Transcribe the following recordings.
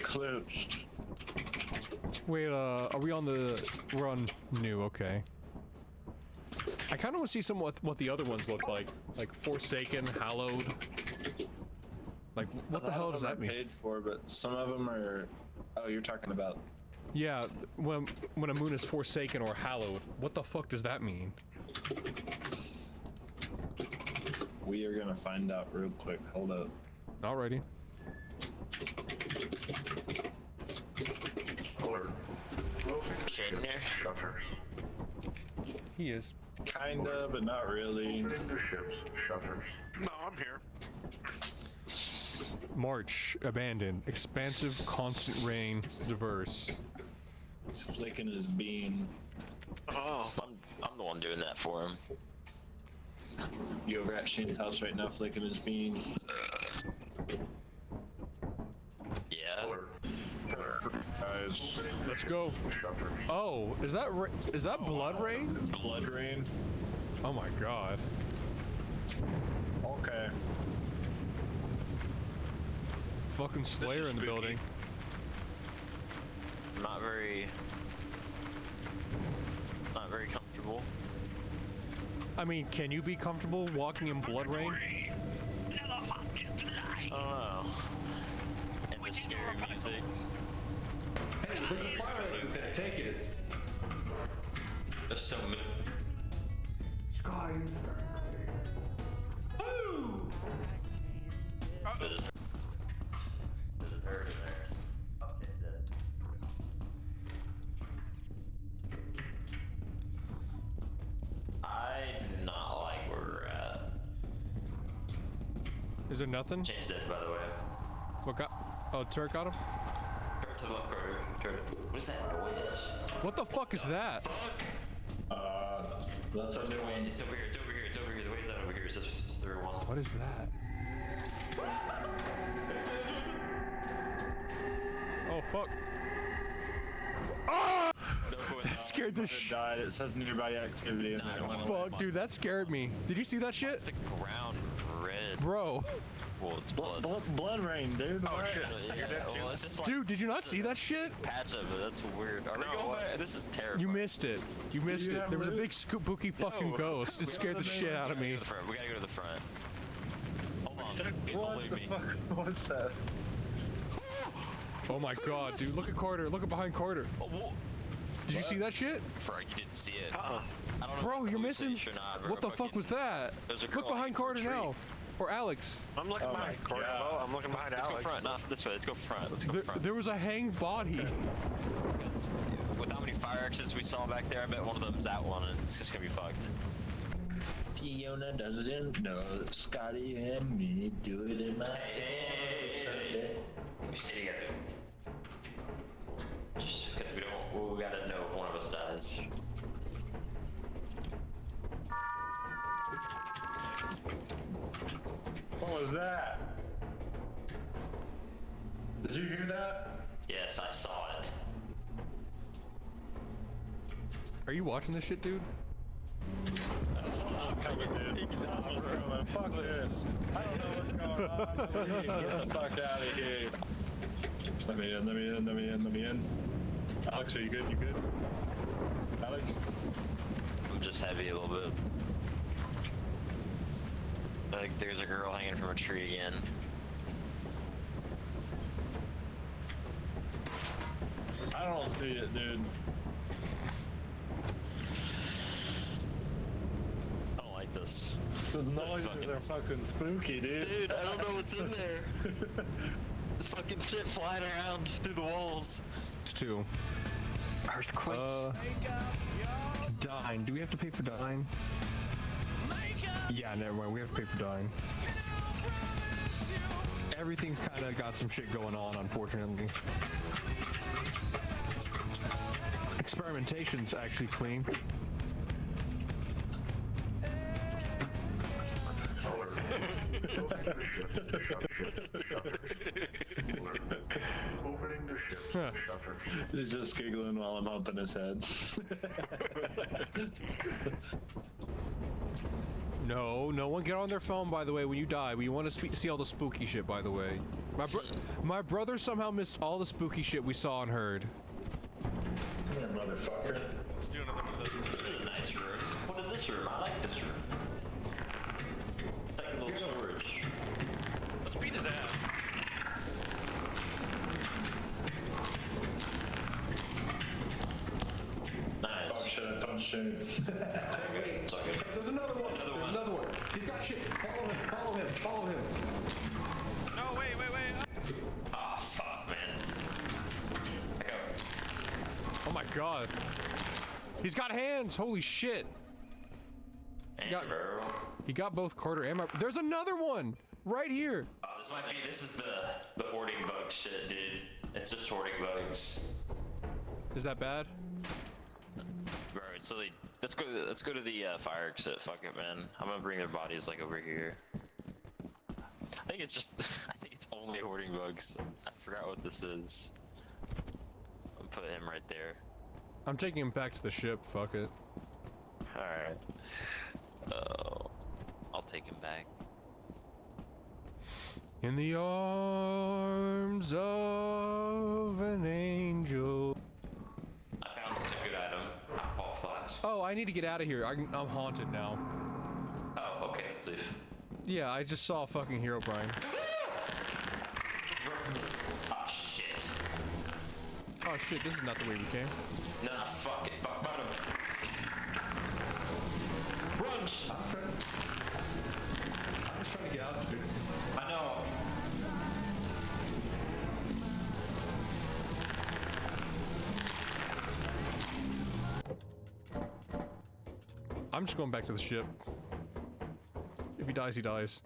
eclipsed. Wait, are we on the... We're on new, okay. I kind of want to see some what the other ones look like. Like, Forsaken, Hallowed. Like, what the hell does that mean? Paid for, but some of them are... Oh, you're talking about... Yeah, when a moon is Forsaken or Hallowed. What the fuck does that mean? We are gonna find out real quick. Hold up. Alrighty. Shading there? He is. Kinda, but not really. The ship's shutters. No, I'm here. March, abandoned, expansive, constant rain, diverse. He's flicking his bean. Oh, I'm the one doing that for him. You over at Shane's house right now flicking his bean. Yeah. Guys. Let's go. Oh, is that blood rain? Blood rain? Oh my god. Okay. Fucking Slayer in the building. Not very comfortable. I mean, can you be comfortable walking in blood rain? I don't know. And the scary music. Hey, there's a fire exit there. Take it. There's so many. Sky. There's a bird in there. Okay, dead. I do not like where we're at. Is there nothing? Change dead, by the way. What got? Oh, Turk got him? Turn to the left corner. What is that noise? What the fuck is that? Fuck! That's our new one. It's over here, it's over here, it's over here. The way is not over here. It's third one. What is that? Oh fuck! Ah! That scared the shit. Died. It says nearby activity. In there. Fuck, dude, that scared me. Did you see that shit? It's the ground red. Bro. Well, it's blood. Blood rain, dude. Oh shit! Yeah, well, it's just like Dude, did you not see that shit? patch of it. That's weird. Are we going back? This is terrifying. You missed it. You missed you it. have There was a loot? big spooky fucking ghost. It scared the shit out of me. We gotta go to the front. Hold on. Please What believe the me. fuck? What's that? Oh my god, dude, look at Carter. Look at behind Carter. Oh, whoa. Did you see that shit? Frank, you didn't see it. I don't know Bro, if you're it's a missing. hallucination or not, bro. What the fuck was that? There's a Look girl behind hanging from a Carter tree. now. Or Alex. I'm looking Oh behind my Corey. God. I'm looking behind Let's Alex. go front. Not this way. Let's go front. Let's go front. There was a hanged body. Because with how many fire exits we saw back there, I bet one of them's that one, and it's just gonna be fucked. Fiona doesn't know that Scotty and me do it in my head. We stay together. Just because we gotta know if one of us dies. What was that? Did you hear that? Yes, I saw it. Are you watching this shit, dude? That's coming, dude. What's coming? Fuck this. I don't know what's going on. Get the fuck out of here. Let me in. Alex, are you good? You good? Alex? I'm just heavy a little bit. Like there's a girl hanging from a tree again. I don't see it, dude. I don't like this. The noises are fucking spooky, dude. Dude, I don't know what's in there. There's fucking shit flying around through the walls. It's two. Earthquake. Dine. Do we have to pay for dine? Yeah, never mind. We have to pay for dine. Everything's kind of got some shit going on, unfortunately. Experimentation's actually clean. Opening the ship's shutters. He's just giggling while I'm humping his head. No, no one get on their phone, by the way, when you die. We want to see all the spooky shit, by the way. My brother somehow missed all the spooky shit we saw and heard. Yeah, motherfucker. Let's do another one of those. This is a nice room. What is this room? I like this room. It's like a little storage. Let's beat his ass. Nice. Oh shit, I punched him. It's all good. There's another one. There's another one. He's got shit. Follow him. Follow him. Follow him. No, wait. Ah, fuck, man. Go. Oh my god. He's got hands! Holy shit! And got- bro. He got both Carter and my- There's another one! Right here! Oh, this is the hoarding bug shit, dude. It's just hoarding bugs. Is that bad? Bro, it's literally, let's go to the fire exit. Fuck it, man. I'm gonna bring their bodies like over here. I think it's just I think it's only hoarding bugs. I forgot what this is. I'll put him right there. I'm taking him back to the ship, fuck it. Alright. Oh, I'll take him back. In the arms of an angel. I found a good item. Alcohol flask. Oh, I need to get out of here. I'm haunted now. Oh, okay, let's leave. Yeah, I just saw a fucking hero, Brian. Ah, shit. Oh shit, this is not the way we came. Nah, fuck it. Fuck him. Run! I'm just trying to get out, dude. I know. I'm just going back to the ship. If he dies, he dies.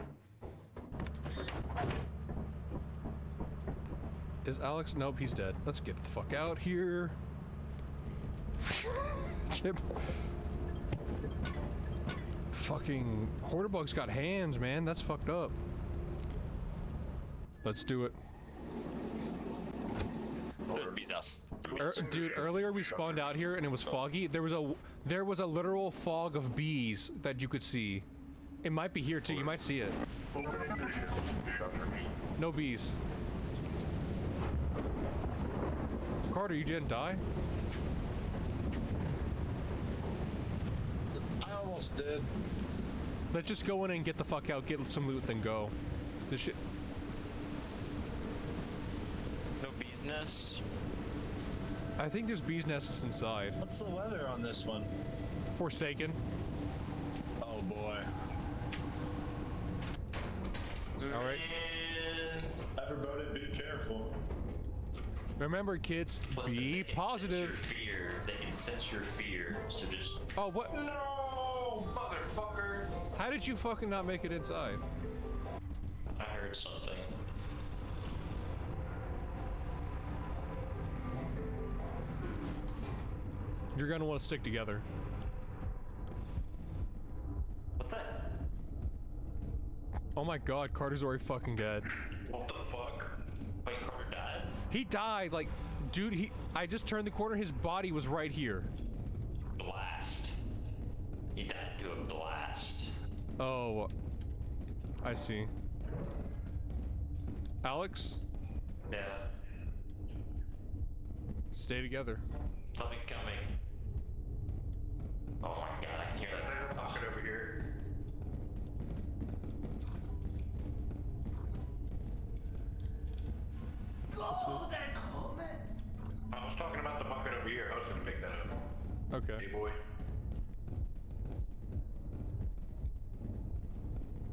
Is Alex? Nope, he's dead. Let's get the fuck out here. Fucking Hoarderbug's got hands, man. That's fucked up. Let's do it. Beat us. Dude, earlier we spawned out here and it was foggy. There was a literal fog of bees that you could see. It might be here too. You might see it. Opening the ship shutters. No bees. Carter, you didn't die? I almost did. Let's just go in and get the fuck out, get some loot, then go. This shit. No bees nests. I think there's bees nests inside. What's the weather on this one? Forsaken. Oh boy. All right. Everybody be careful. Remember, kids, Listen, be they can positive. Sense your fear. They can sense your fear. So just. Oh, what? No, motherfucker. How did you fucking not make it inside? I heard something. You're gonna want to stick together. What's that? Oh my god, Carter's already fucking dead. What the fuck? Wait, Carter died? He died, like, dude, I just turned the corner, his body was right here. Blast. He died to a blast. Oh, I see. Alex, Yeah. stay together. Something's coming. Oh my god, I can hear that. There's a pocket over here. I was talking about the bucket over here. I was gonna pick that up. Okay. Hey, boy.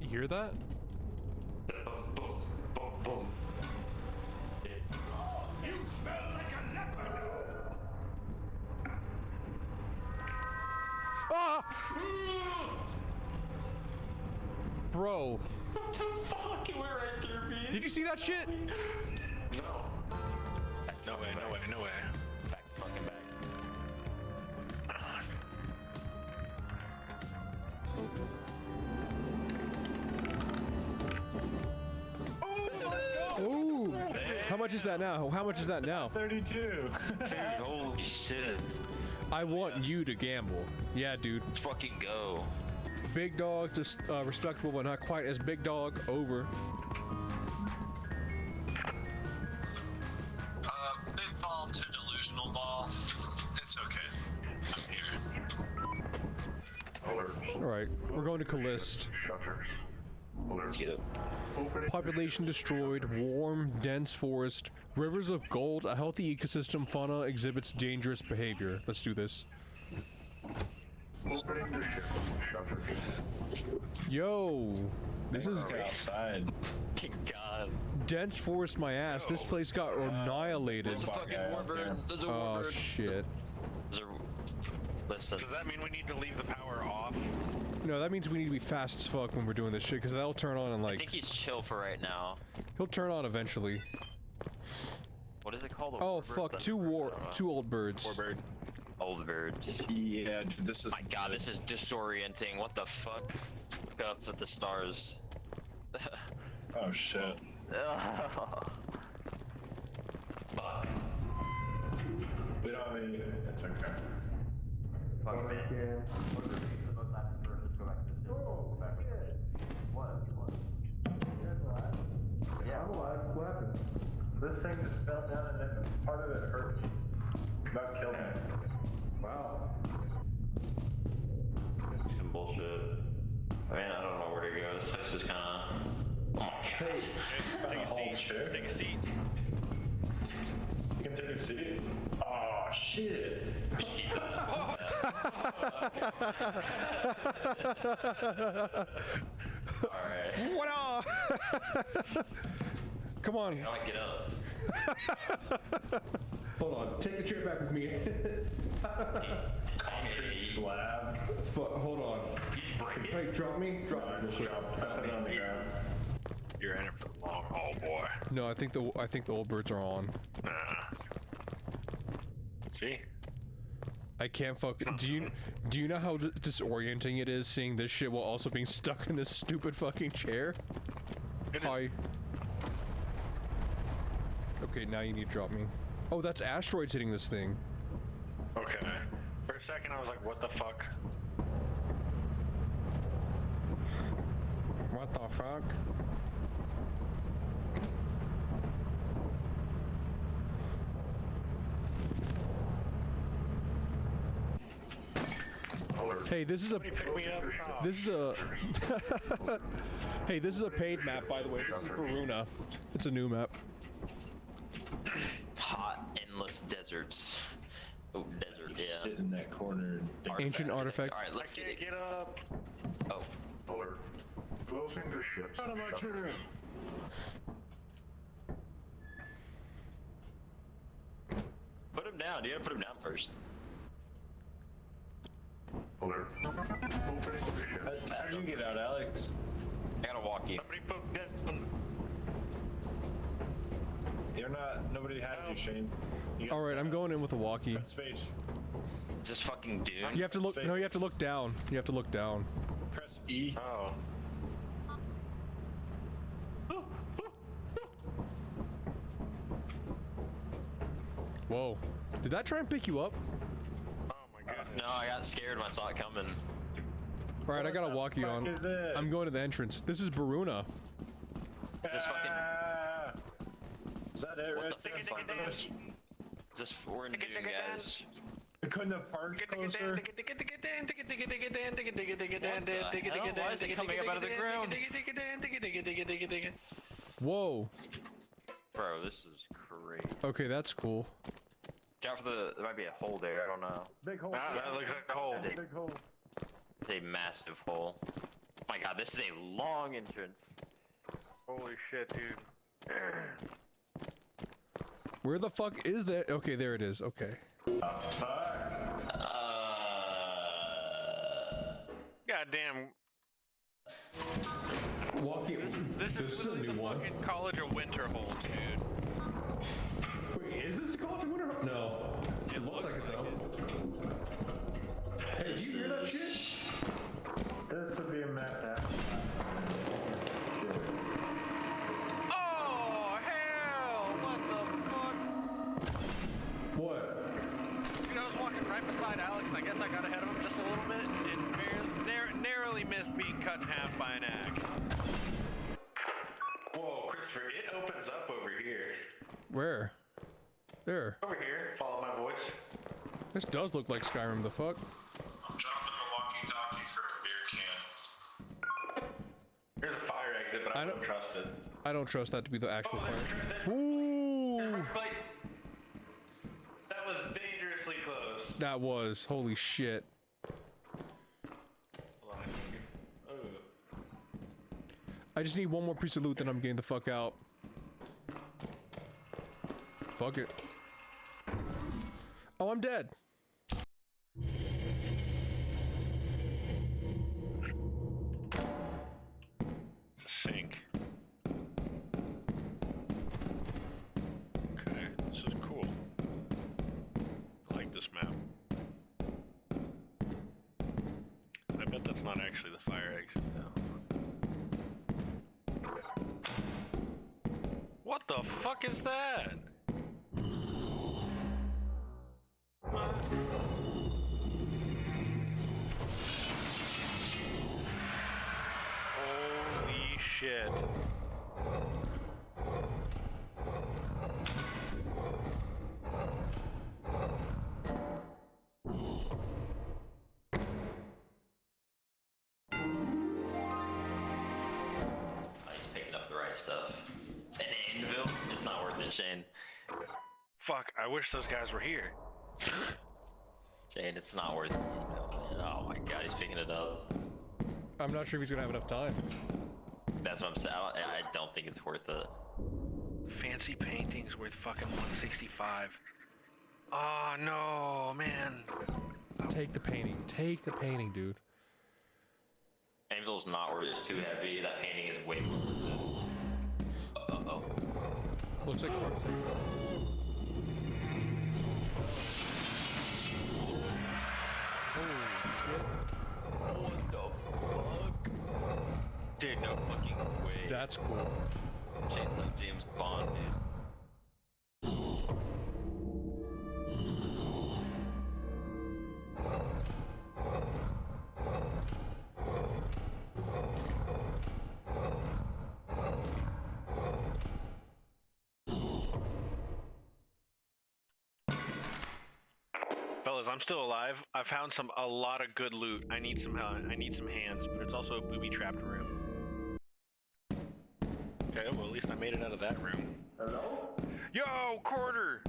You hear that? Boom, boom, boom, boom. You smell like a leopard. Ah! Bro, What the fuck? It went right through me. did you see that shit? No. No way, no way, no way. Back, fucking back. Ooh. How much is that now? How much is that now? 32. Dude, holy shit. I want you to gamble. Yeah, dude. Let's fucking go. Big dog, just respectable, but not quite as big dog. Over. Big ball to delusional ball. It's okay. I'm here. All right, we're going to Callist. Shutters. Let's get it. Population destroyed, warm, dense forest, rivers of gold, a healthy ecosystem, fauna exhibits dangerous behavior. Let's do this. Opening the ship. Shutters. Yo, this is Get outside. God. dense forest my ass. This place got annihilated. There's a fucking warbird. There's a Oh warbird. shit. There's a... Listen. Does that mean we need to leave the power off? No, that means we need to be fast as fuck when we're doing this shit, because that'll turn on and I like, think he's chill for right now. he'll turn on eventually. What is it called? A Oh warbird? fuck, two old birds. Warbird. Old bird. Yeah, dude, this is. My God, this is disorienting. What the fuck? Look up at the stars. Oh shit. Fuck. We don't have any. It's okay. Fuck me. Yeah, I'm alive. What happened? This thing just fell down and then part of it hurt me. About killed me. Wow. Some bullshit. I mean, I don't know where to go. This place is kind of. Oh my God. Take a seat. Take a seat. You can take a seat. Oh shit. We should keep that. Alright. What up? Come on. How do I get up? Hold on. Take the chair back with me. Concrete Slab. Hold on. Hey, drop me. Drop me. Just drop it on the ground. You're in it for the long haul, boy. No, I think the old birds are on. Nah. See? I can't do you know how disorienting it is seeing this shit while also being stuck in this stupid fucking chair? It is. Hi. Okay, now you need to drop me. Oh, that's asteroids hitting this thing. Okay. For a second, I was like, what the fuck? What the fuck? Hey, this is a Pick me up. Oh, this is a hey, this is a paid map, by the way. This is Baruna. It's a new map. Hot, endless deserts. Oh, desert, yeah. Sit in that corner. Ancient artifact. Alright, let's I get can't it. get up. Oh. Alert. Closing the ship. Shutters. Put him down. You gotta put him down first. Alert. Opening the ship. How'd you get out, Alex? I gotta walk you. Somebody put Nobody has you, Shane. You All right, I'm going in with a walkie. Space. Is this fucking Dune? You have to look. No, you have to look down. You have to look down. Press E. Oh. Whoa. Did that try and pick you up? Oh my goodness. No, I got scared when I saw it coming. All right, I got a walkie on. Is this? I'm going to the entrance. This is Baruna. Is this fucking... Ah. Is that it What right the there? fuck? Is this... We're in Dune, guys. We couldn't have parked closer. What the hell? Why is it coming up out of the ground? Whoa. Bro, this is crazy. Okay, that's cool. Watch out for the... There might be a hole there. I don't know. Big hole. Ah, that looks like a hole. Big hole. It's a massive hole. Oh my God, this is a long entrance. Holy shit, dude. Where the fuck is that? Okay, there it is. Okay. Goddamn. Walkie. This is literally the fucking College of Winter hole, dude. Wait, is this a College of Winter? No. It looks like it though. Hey, do you hear that shit? This would be a map app. Oh, hell! What the fuck? What? You know, I was walking right beside Alex, and I guess I got ahead of him just a little bit, and barely, narrowly missed being cut in half by an axe. Whoa, Christopher, it opens up over here. Where? There. Over here, follow my voice. This does look like Skyrim, the fuck? I'm dropping the walkie-talkie for a beer can. There's a fire exit, but I don't trust it. I don't trust that to be the actual Oh, fire. Ooh! That was dangerously close. That was. Holy shit. Hold on. Oh. I just need one more piece of loot, then I'm getting the fuck out. Fuck it. Oh, I'm dead. It's a sink. Okay, this is cool. I like this map. I bet that's not actually the fire exit though. What the fuck is that? What? Holy shit. He's picking up the right stuff. An anvil? It's not worth it, Shane. Fuck, I wish those guys were here. Shane, it's not worth it. Man. Oh my god, he's picking it up. I'm not sure if he's gonna have enough time. That's what I'm saying. I don't think it's worth it. Fancy painting's worth fucking 165. Oh no, man. Take the painting. Take the painting, dude. Anvil's not worth it. It's too heavy. That painting is way more worth it. Uh-oh. Looks like holy shit. What the fuck? Dude, no fucking way. That's cool. Shane's like James Bond, dude. Fellas, I'm still alive. I found a lot of good loot. I need some hands, but it's also a booby-trapped room. Okay, well at least I made it out of that room. Hello? Yo, Quarter!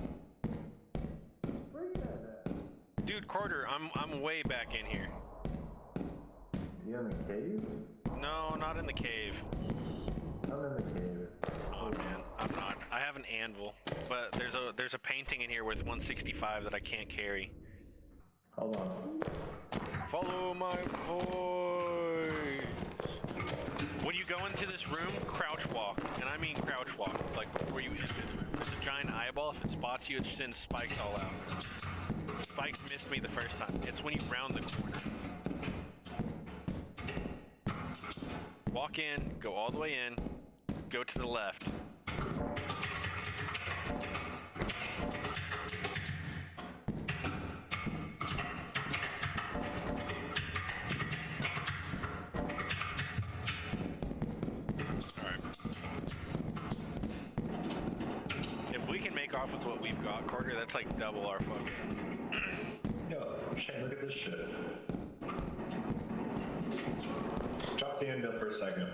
Where you at? Dude, Quarter, I'm way back in here. You in the cave? No, not in the cave. I'm in the cave. Oh man, I'm not. I have an anvil, but there's a painting in here with 165 that I can't carry. Hold on. Follow my voice. When you go into this room, crouch walk, and I mean crouch walk, like before you enter the room. There's a giant eyeball. If it spots you, it sends spikes all out. Spikes missed me the first time. It's when you round the corner. Walk in, go all the way in, go to the left. If we can make off with what we've got, Carter, that's like double our fucking... Yo, Shane, look at this shit. Drop the anvil for a second.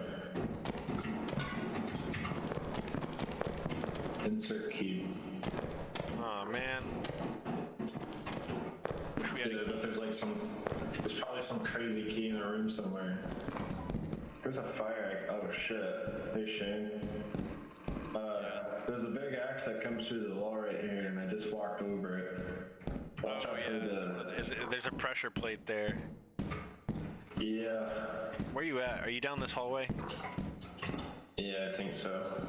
Insert key. Oh man. Wish we had Dude, but there's probably some crazy key in a room somewhere. There's a fire. Oh shit. Hey Shane. There's a big axe that comes through the wall right here, and I just walked over it. Watch out for the. There's a pressure plate there. Yeah. Where you at? Are you down this hallway? Yeah, I think so.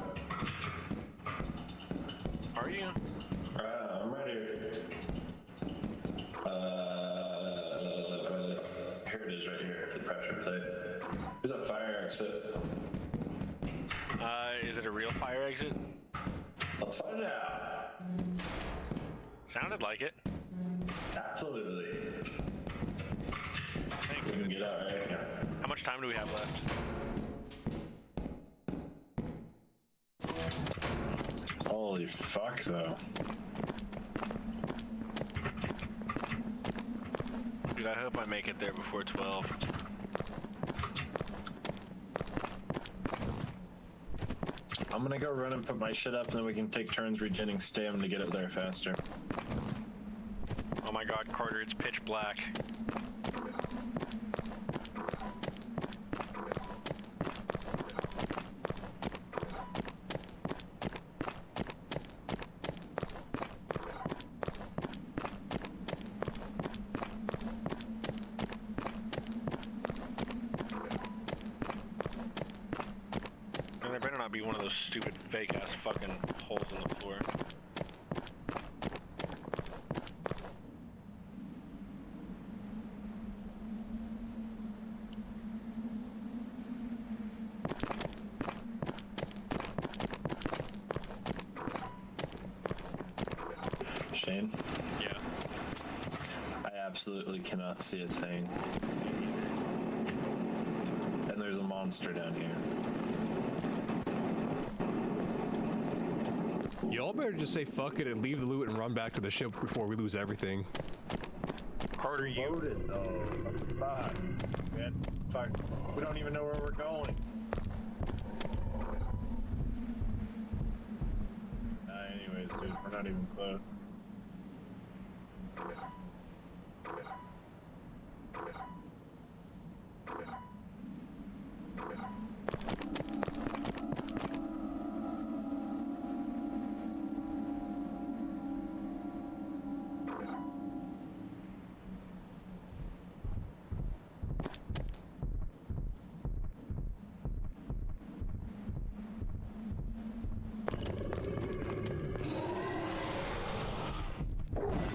Are you? I'm right here. Here it is right here, the pressure plate. There's a fire exit. Is it a real fire exit? Let's find out. Sounded like it. Absolutely. Thank We you. can get out right here. much time do we have left? Holy fuck, though. Dude, I hope I make it there before 12. I'm gonna go run and put my shit up, and then we can take turns regenning stam to get up there faster. Oh my god, Carter, it's pitch black. And there better not be one of those stupid fake ass fucking holes in the floor. Shane? Yeah. I absolutely cannot see a thing. And there's a monster down here. Y'all better just say fuck it and leave the loot and run back to the ship before we lose everything. Carter, you. Loaded though. Fuck. Man, fuck. We don't even know where we're going. Anyways, dude, we're not even close.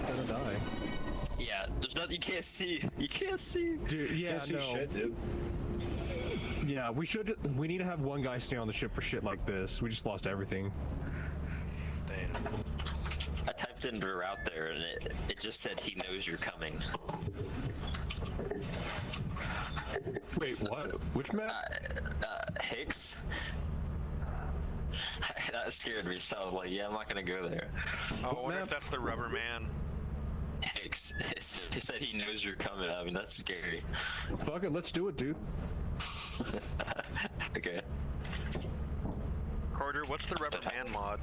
Gonna die. Yeah, there's nothing you can't see. You can't see. Dude, yeah, Can't see no. shit, dude. Yeah, we need to have one guy stay on the ship for shit like this. We just lost everything. Damn. I typed in the route there, and it just said he knows you're coming. Wait, what? Which map? Hicks. That scared me, so I was like, yeah, I'm not gonna go there. Oh, I wonder map? if that's the rubber man. Hicks. He said he knows you're coming. I mean, that's scary. Fuck it, let's do it, dude. Okay. Carter, what's the rubber man mod?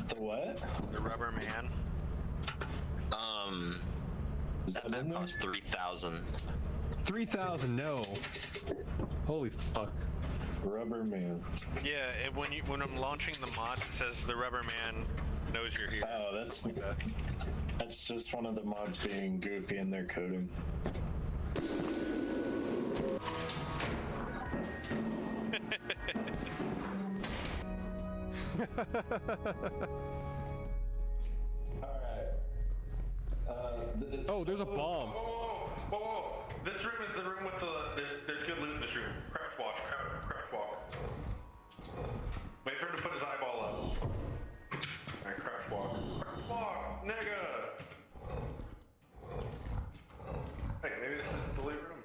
The what? The rubber man? That map costs 3,000. 3,000, no. Holy fuck. Rubber man. Yeah, when I'm launching the mod, it says the rubber man knows you're here. Oh, that's just one of the mods being goofy in their coding. Oh, there's a bomb. Whoa. This room is the room with the. There's good loot in this room. Crouch watch, crouch walk. Wait for him to put his eyeball up. Alright, crouch walk. Crouch walk, nigga! Hey, maybe this isn't the loot room.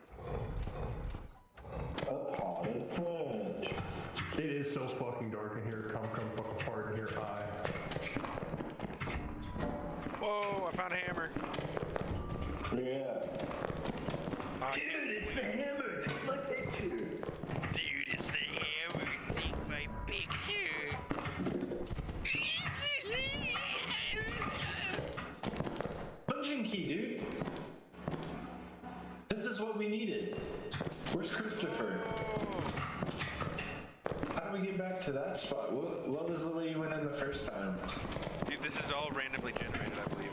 It is so fucking dark in here. Come fuck apart in here. Whoa, I found a hammer. Yeah. Dude, It's the hammer. Take my picture. Dude, it's the hammer. Take my picture. Dungeon key, dude. This is what we needed. Where's Christopher? How do we get back to that spot? What was the way you went in the first time? Dude, this is all randomly generated, I believe.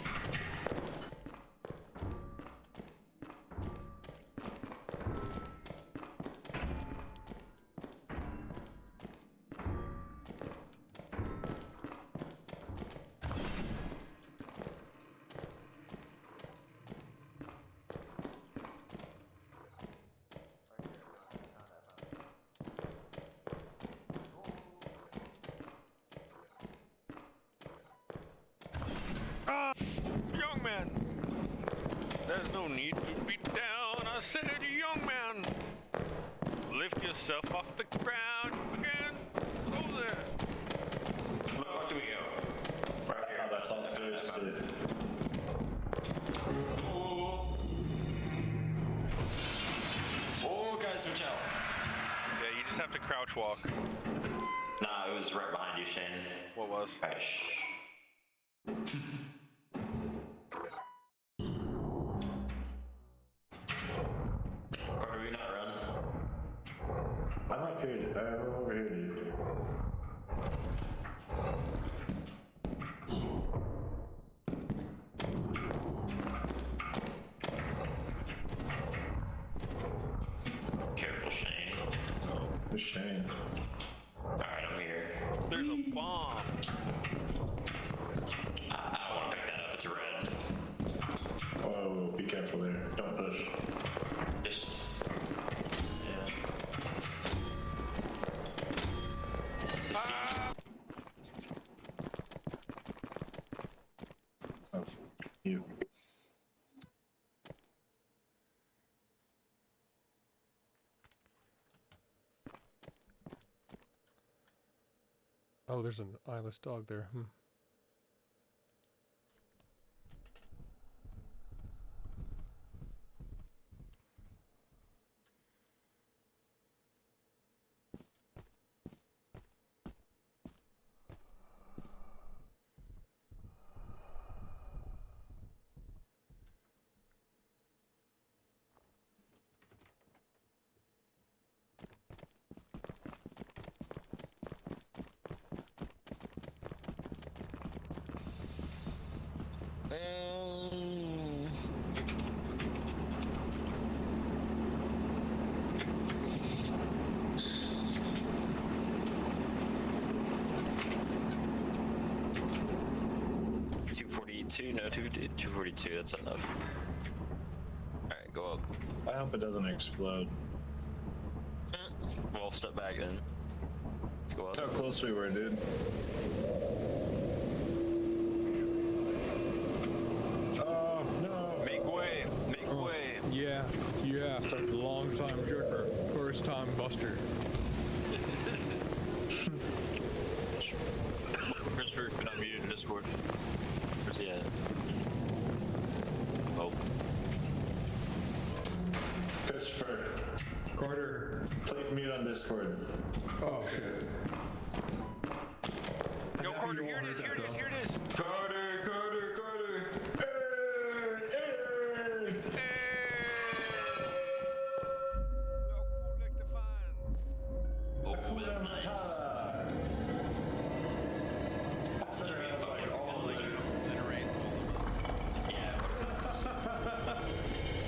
Young man! There's no need to be down, I said, young man! yourself off the ground. Again. Go there. Where the fuck do we go? Right here. Oh, that's all stairs, dude. Oh, guys, watch out. Yeah, you just have to crouch walk. Nah, it was right behind you, Shane. What was? Alright, shh. Carter, we not run? I'm up here. I'm over here, dude. Careful, Shane. The Shane. Alright, I'm here. There's a bomb. I don't want to pick that up, it's red. Whoa, be careful there. Don't push. Just. Yeah. Oh, you. Oh, there's an eyeless dog there. No, 242, that's enough. Alright, go up. I hope it doesn't explode. Well, step back then. Let's go up. That's how close we were, dude. Oh, no. Make way! Make way! Yeah, it's a long time jerker. First time buster. Christopher, been unmuted in Discord. Where's he at? Oh. Christopher, Carter. please mute on Discord. Oh shit. Yo, Carter, here it is, here it is, here it is. Carter! Hey! How cool like the fans. Oh, that's nice.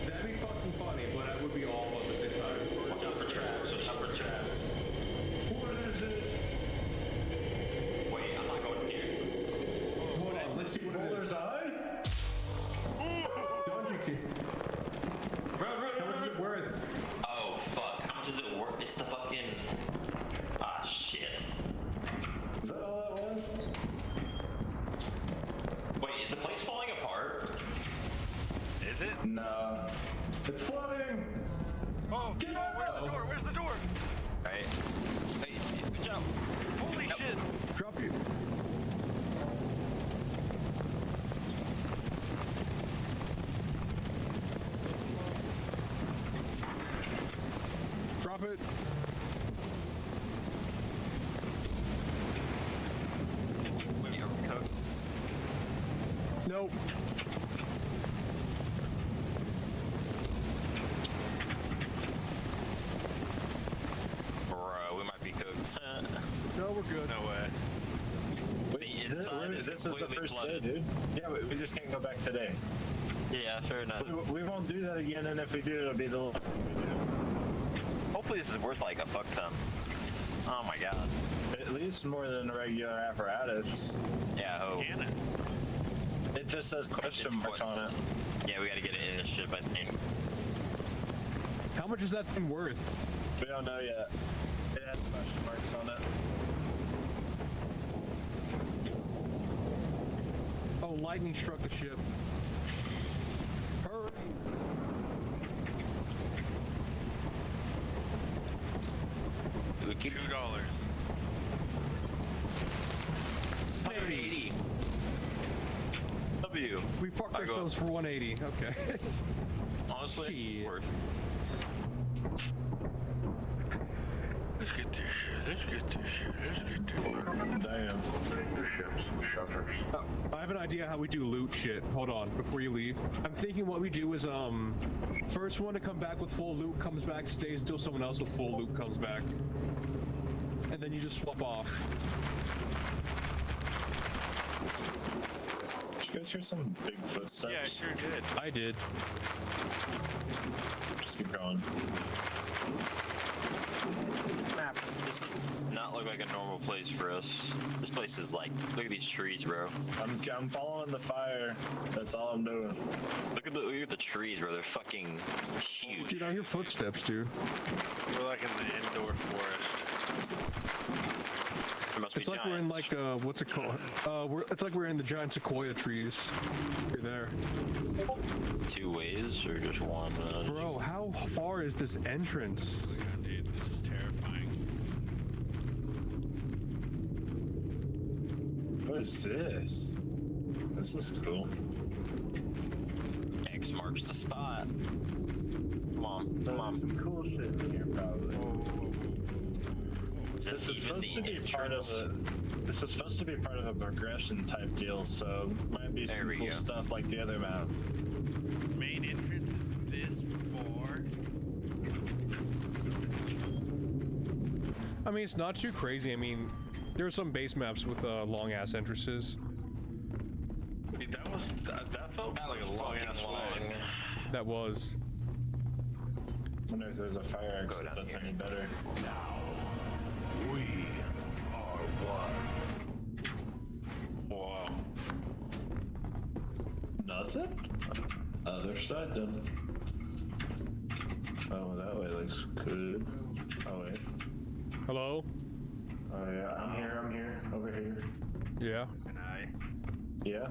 That'd be fucking funny, but I would be awful at the same time. Watch out for traps, watch out for traps. What is it? Wait, I'm not going here. Hold on, let's see what it Bowler's is. Eye? Dodgy key. How much is it worth? Oh, fuck. How much is it worth? It's the fucking... Ah, shit. Is that all that was? Wait, is the place falling apart? Is it? No. It's flooding! Oh, Get where's the out! door? Where's the door? Right. Hey, good job. Holy shit. Drop you. Drop it. Wait, are we cooked? Nope. Bro, we might be cooked. No, we're good. No way. The inside is This is the completely first flooded. day, dude. Yeah, we just can't go back today. Yeah, fair enough. We won't do that again, and if we do, it'll be the last thing we do. Hopefully this is worth like a fuck ton. Oh my god. At least more than a regular apparatus. Yeah, I hope. Can it? It just says question It's marks on it. Yeah, we gotta get it in this ship, I think. How much is that thing worth? We don't know yet. It has question marks on it. Oh, lightning struck the ship. Hurry! We parked I go- ourselves for 180. Okay. Honestly, Shit. worth. Let's get this shit. Let's get this shit. Let's get this shit. Damn. Ships, shelters. I have an idea how we do loot shit. Hold on, before you leave. I'm thinking what we do is, first one to come back with full loot comes back, stays until someone else with full loot comes back. And then you just swap off. Did you guys hear some big footsteps? Yeah, I sure did. I did. Just keep going. This does not look like a normal place for us. This place is like, look at these trees, bro. I'm following the fire. That's all I'm doing. Look at the trees, bro. They're fucking huge. Dude, I hear footsteps, dude. We're like in the indoor forest. There must be It's like we're in giants. like, what's it called? It's like we're in the giant sequoia trees. You're there. Two ways or just one? Bro, how far is this entrance? Dude, this is terrifying. What is this? This is cool. X marks the spot. Come on, come on. Some cool shit in here, probably. Is This this is even supposed to the be part of entrance? a. This is supposed to be part of a progression type deal, so might be There some we cool go. stuff like the other map. Main entrance is this far. I mean, it's not too crazy. I mean, there are some base maps with long ass entrances. Dude, that felt That like was a long fucking ass long. line. That was. Wonder if there's a fire exit down that's here. any better. We are one. Wow. Nothing? Other side then. Oh, that way looks good. Oh wait. Hello? Oh yeah, I'm here, over here. Yeah. And I. Yeah.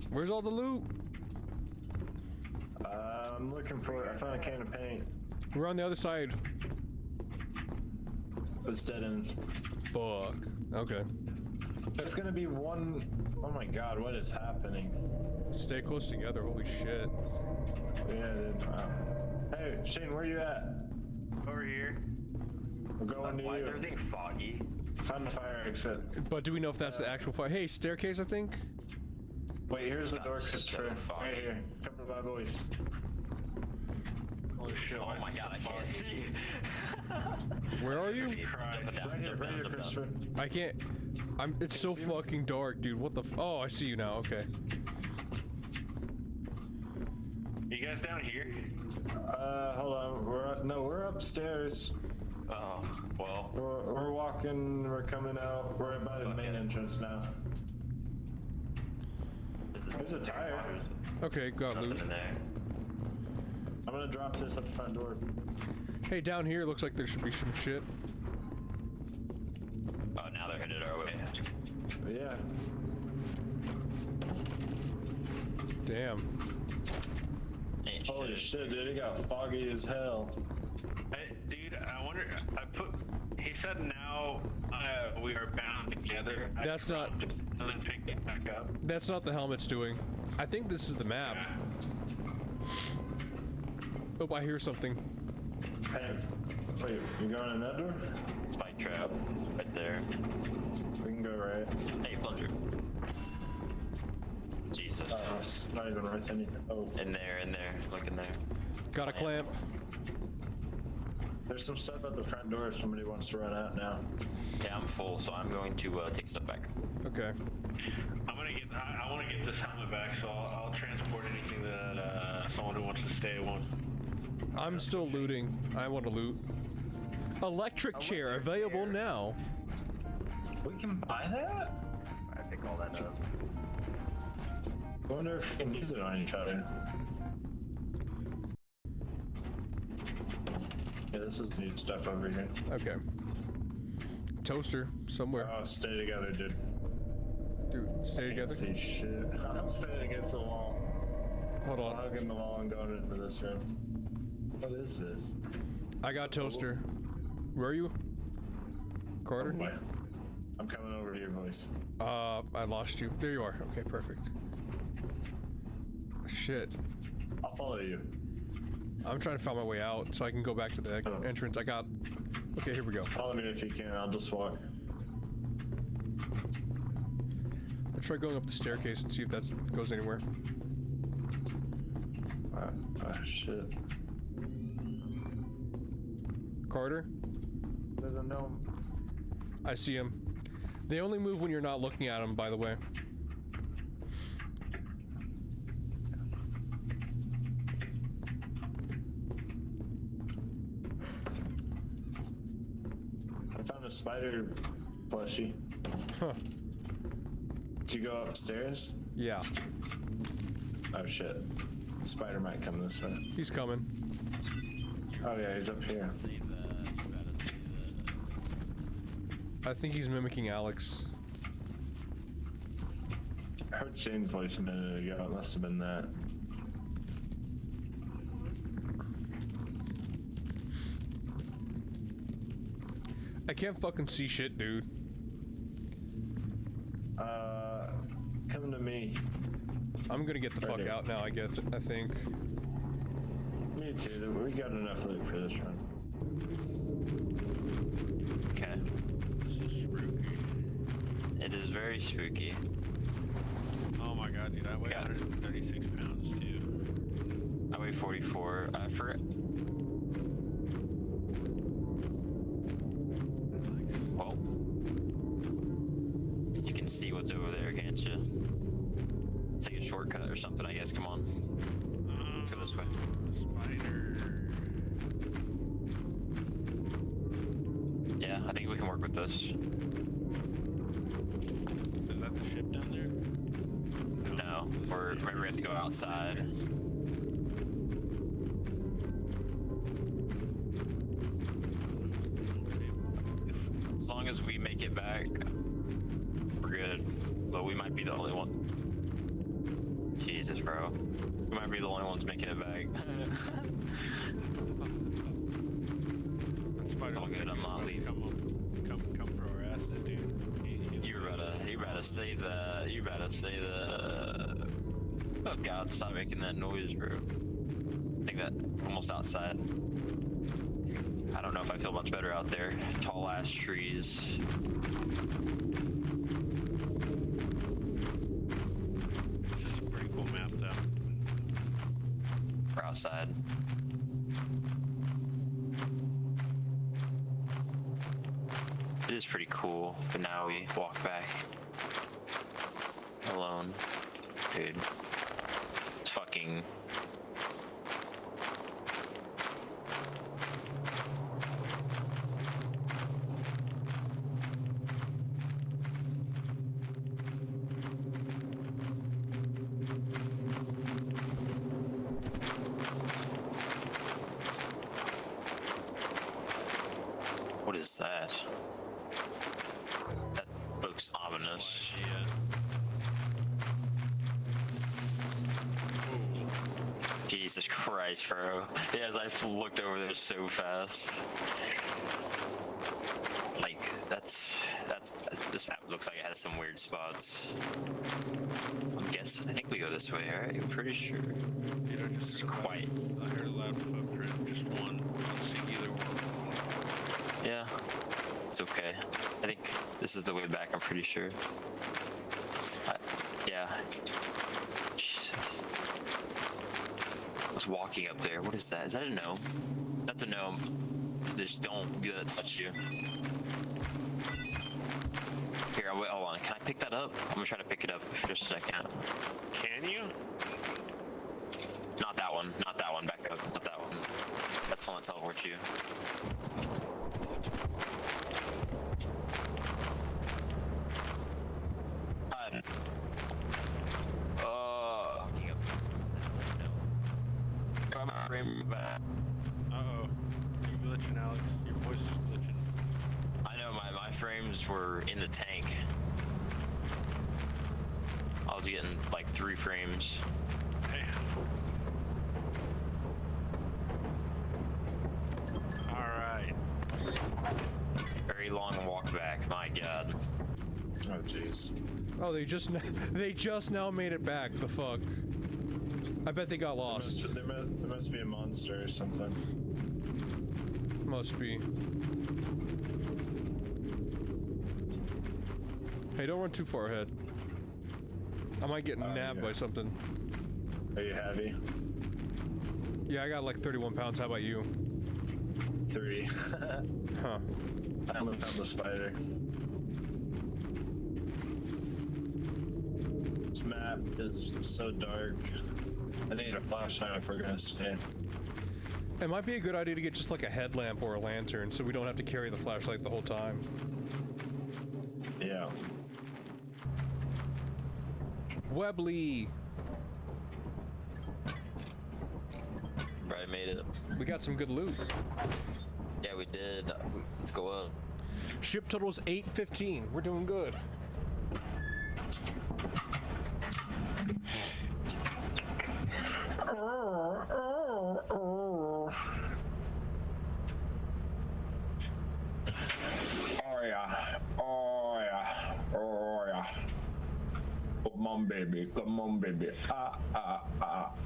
Where's all the loot? I'm looking for it. I found a can of paint. We're on the other side. It's dead end. Fuck. Okay. There's gonna be one. Oh my god, what is happening? Stay close together. Holy shit. Yeah, dude. Hey, Shane, where you at? Over here. I'm going to Why is you. everything foggy? Find the fire exit. But do we know if that's the actual fire? Hey, staircase, I think? Wait, here's the door, it's just Christopher. so foggy. Right here. Come to my boys. Holy shit. Oh my god, I can't see. Where are you? Christ. Right here, Christopher. I can't. It's so fucking dark, dude. What the oh, I see you now. Okay. You guys down here? Hold on. We're upstairs. Oh, well. We're walking, we're coming out. We're by the main entrance now. There's a tire. Okay, got Nothing loot. in there. I'm gonna drop this at the front door. Hey, down here looks like there should be some shit. Oh, now they're headed our way. Yeah. Damn. Ain't Holy shit, dude, it got foggy as hell. Hey, dude, I wonder. He said now we are bound together. That's not- dropped it and then picked it back up. That's not the helmet's doing. I think this is the map. Oh, I hear something. Hey, wait, you going in that door? Spike trap right there. We can go right. Hey, plunger. Jesus. It's not even worth anything. Oh, In there. Look in there. Got a clamp. there's some stuff at the front door if somebody wants to run out now. Yeah, I'm full, so I'm going to take stuff back. Okay. I want to get this helmet back, so I'll transport anything that someone who wants to stay wants. I'm still looting. I want to loot. Electric chair available now. We can buy that? I pick all that up. I wonder if we can use it on each other. Yeah, this is new stuff over here. Okay. Toaster somewhere. Oh, stay together, dude. Dude, stay Can't together. see shit. I'm standing against the wall. Hold I'm on. hugging the wall and going into this room. What is this? I got toaster. Where are you? Carter? Wait. I'm coming over to your voice. I lost you. There you are. Okay, perfect. Shit. I'll follow you. I'm trying to find my way out so I can go back to the entrance. I got... Okay, here we go. Follow me if you can. I'll just walk. I'll try going up the staircase and see if that goes anywhere. Shit. Carter? There's a gnome. I see him. They only move when you're not looking at them, by the way. I found a spider plushie. Huh. Did you go upstairs? Yeah. Oh shit. Spider might come this way. He's coming. Oh yeah, he's up here. Save that. You gotta save that. I think he's mimicking Alex. I heard Shane's voice a minute ago. It must have been that. I can't fucking see shit, dude. Come to me. I'm gonna get the fuck Right here. out now, I guess. I think. Me too. We got enough loot for this run. Okay. This is spooky. It is very spooky. Oh my god, dude, I weigh Got it. 136 pounds too. I weigh 44. I forget. Well, you can see what's over there, can't you? Take a shortcut or something, I guess. Come on. Let's go this way. Spider. Yeah, I think we can work with this. Is that the ship down there? No, or maybe we have to go outside. As long as we make it back, we're good. But we might be the only one. Jesus, bro. We might be the only ones making it back. That spider It's all good, I'm not leaving. Come for our ass, that dude. You better say that. You better say that. Oh God, stop making that noise, bro. I think that almost outside. I don't know if I feel much better out there. Tall ass trees. This is a pretty cool map, though. We're outside. It is pretty cool, but now we walk back alone. Dude. It's fucking... What is that? That looks ominous. Yeah. Jesus Christ, bro. Yeah, as I looked over there so fast. Like, that's this map looks like it has some weird spots. I think we go this way, alright? I'm pretty sure. Dude, I It's just heard quite... I heard a loud footprint, just one. I'll see either one. Yeah. It's okay. I think this is the way back, I'm pretty sure. Yeah. Jesus. I was walking up there. What is that? Is that a gnome? That's a gnome. Just don't let it touch you. Here, hold on. Can I pick that up? I'm gonna try to pick it up for just a second. Can you? Not that one. Not that one. Back up. Not that one. That's the one that teleports you. Grab my frame back. Uh-oh. You're glitching, Alex. Your voice is glitching. I know my frames were in the tank. I was getting like 3 frames. Damn. Alright. Very long walk back. My God. Oh jeez. Oh, they just now made it back. The fuck? I bet they got lost. There must be a monster or something. Must be. Hey, don't run too far ahead. I might get nabbed yeah. by something. Are you heavy? Yeah, I got like 31 pounds. How about you? 3. Huh. I only found the spider. This map is so dark. I need a flashlight if we're gonna stay. It might be a good idea to get just like a headlamp or a lantern so we don't have to carry the flashlight the whole time. Yeah. Webley! Right, made it. We got some good loot. Yeah, we did. Let's go up. Ship total's 815. We're doing good. Oh yeah. Oh yeah. Oh yeah. Come on, baby. Come on, baby.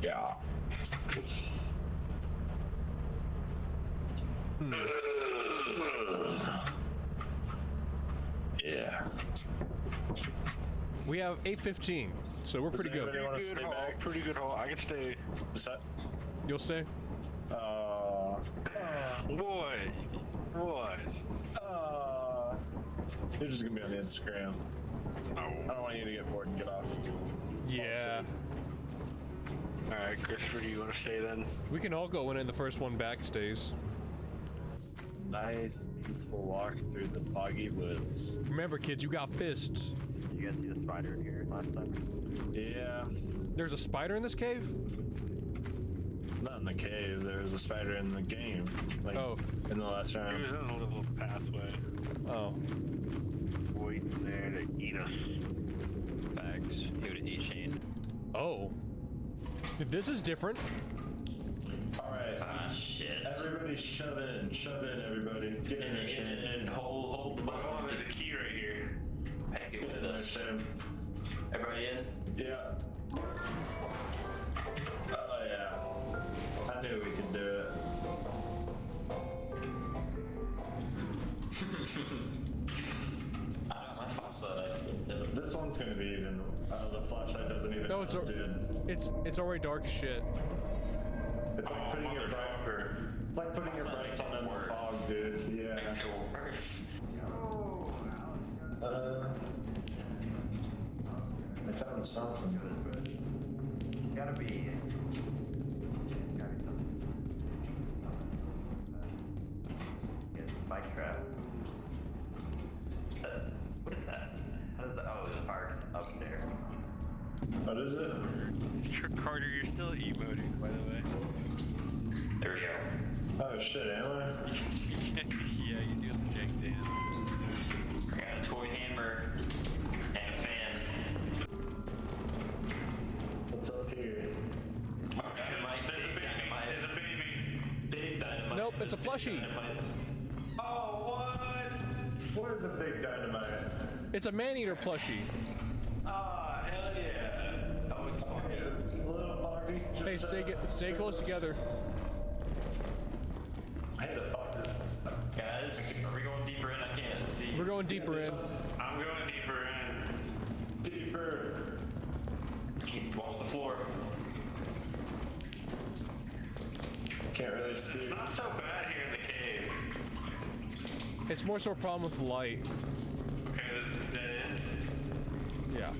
Yeah. Yeah. We have 815, so we're pretty good. anybody wanna stay back? Pretty good haul. I can stay. Set. You'll stay? What? What? You're just gonna be on the Instagram. I don't want you to get bored and get off. Yeah. Alright, Christopher, do you want to stay then? We can all go in the first one back stays. Nice, peaceful walk through the foggy woods. Remember, kids, you got fists. You guys see the spider in here last time? Yeah. There's a spider in this cave? Not in the cave. There was a spider in the game. Like, Oh. in the last He was round. in a little pathway. Oh. Waiting there to eat us. Facts. Who to eat Shane? Oh. This is different. Alright. Ah, shit. Everybody shove in. Shove in, everybody. Get in there, Shane. And hold the button. Oh, there's a key right here. Pack it Get with in there, us. Shane. Everybody in? Yeah. Oh yeah. I knew we could do it. I got my flashlight. I still have it. This one's gonna be even. The flashlight doesn't even. No, it's help, dude. it's already dark as shit. It's like putting your It's like putting your brights on in the fog, dude. Yeah. Makes it worse. I found something. Gotta be. Something. Yeah, spike trap. What is that? How does that? Oh, the fire's up there. What is it? Carter, you're still emoting, by the way. There we go. Oh shit, am I? Yeah, you do the jank dance. I got a toy hammer and a fan. What's up here? Dynamite. There's a baby. Big dynamite. Nope, it's a plushie. Dynamite. Oh, what? What is a big dynamite? It's a man-eater plushie. Ah, hell yeah. Oh, it's fun. Little foggy. Hey, stay close together. Hey, the fucker. Guys, are we going deeper in? I can't see. We're going deeper in. I'm going deeper in. Deeper. Watch the floor. Can't really see. It's not so bad here in the cave. It's more so a problem with light. Okay, this is dead end. Yeah.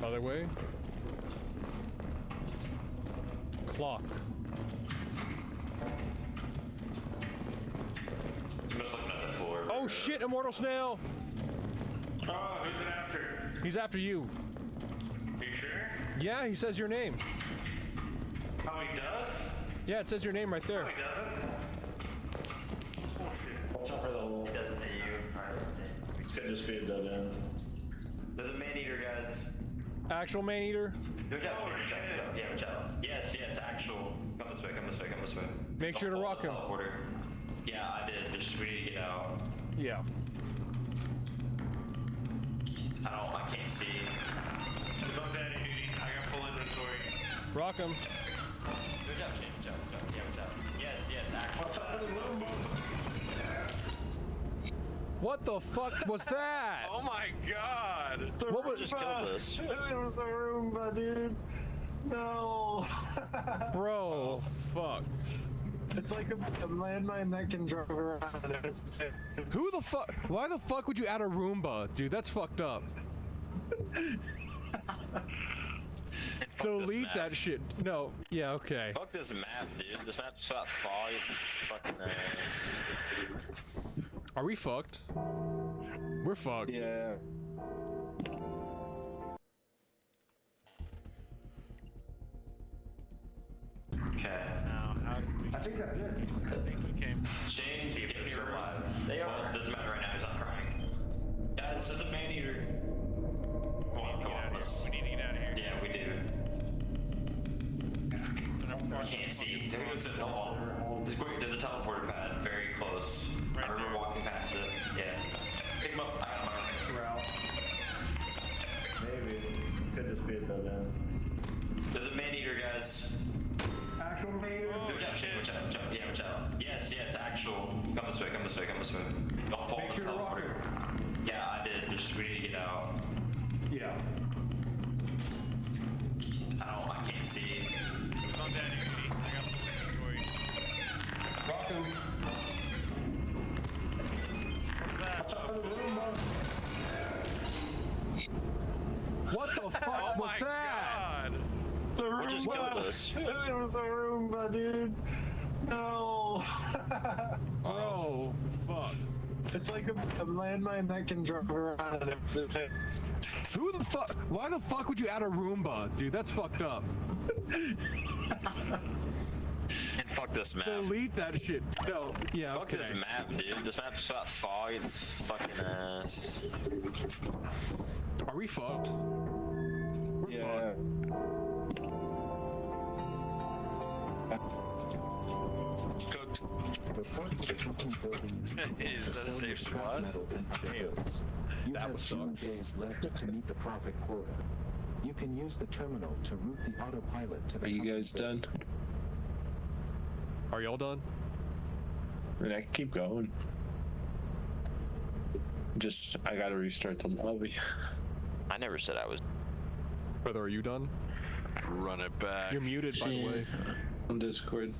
Other way. Clock. Just looking at the floor. Oh shit, Immortal Snail! Oh, who's it after? He's after you. Are you sure? Yeah, he says your name. Oh, he does? Yeah, it says your name right No, there. he doesn't. Oh, shit. Watch out for the hole. It doesn't say you. Alright. It could just be a dead end. There's a man eater, guys. Actual man-eater? Watch out, Oh, watch out, shit. yeah, watch out. Yes, actual. Come Come this way, come this way, come this way. Make sure to Don't rock hold him. the teleporter. Yeah, I did. Just we need to get out. Yeah. I can't see. It's on daddy duty. I got full inventory. Rock him. Good job, Shane. Good job, good job. Yeah, good job. Yes, yes, actually. What the fuck was that? Oh my god! What was Just killed this. It was a Roomba, dude. No. Bro, fuck. It's like a landmine that can drive around. Who the fuck? Why the fuck would you add a Roomba? Dude, that's fucked up. Delete that shit. No. Yeah, okay. Fuck this map, dude. This map's not foggy. It's fucking nice. Are we fucked? We're fucked. Yeah. Okay. Now, how did we... I think that's it. I think we came... Shane, if you're alive. They are. Well, it doesn't matter right now. He's not crying. Yeah, this is a man eater. Come on, come on. Let's... We need to get out of here. Yeah, we do. I can't see. There goes the There's a teleporter pad very close. Right I remember there. walking past it. Yeah. Pick him up. I got mark. Route. Maybe. Could just be a dead end. There's a man eater, guys. Actual mayor. Oh, Watch out, shit. watch out, watch out. Yeah, watch out. Yes, yes, actual. Come this way, come this way, come this way. Don't fall Make in the sure to rock teleporter. Yeah, I did. Just we need to get out. Yeah. I can't see. It's on daddy duty. I got full inventory. Rock him. What's that? What the fuck Oh was my that? god! What just killed us? It was a Roomba, dude. No. Bro, fuck. It's like a landmine that can drive around and everything. Who the fuck? Why the fuck would you add a Roomba? Dude, that's fucked up. And fuck this map. Delete that shit. No. Yeah, Fuck okay. this map, dude. This map's not foggy. It's fucking ass. Are we fucked? We're Yeah. Cooked. Is that a safe spot? You That have would 2 suck. days left to meet the profit quota. You can use the terminal to route the autopilot to the. Are you guys done? Are y'all done? I mean, I can keep going. Just, I gotta restart the lobby. I never said I was. Brother, are you done? Run it back. You're muted, by the way. On Discord.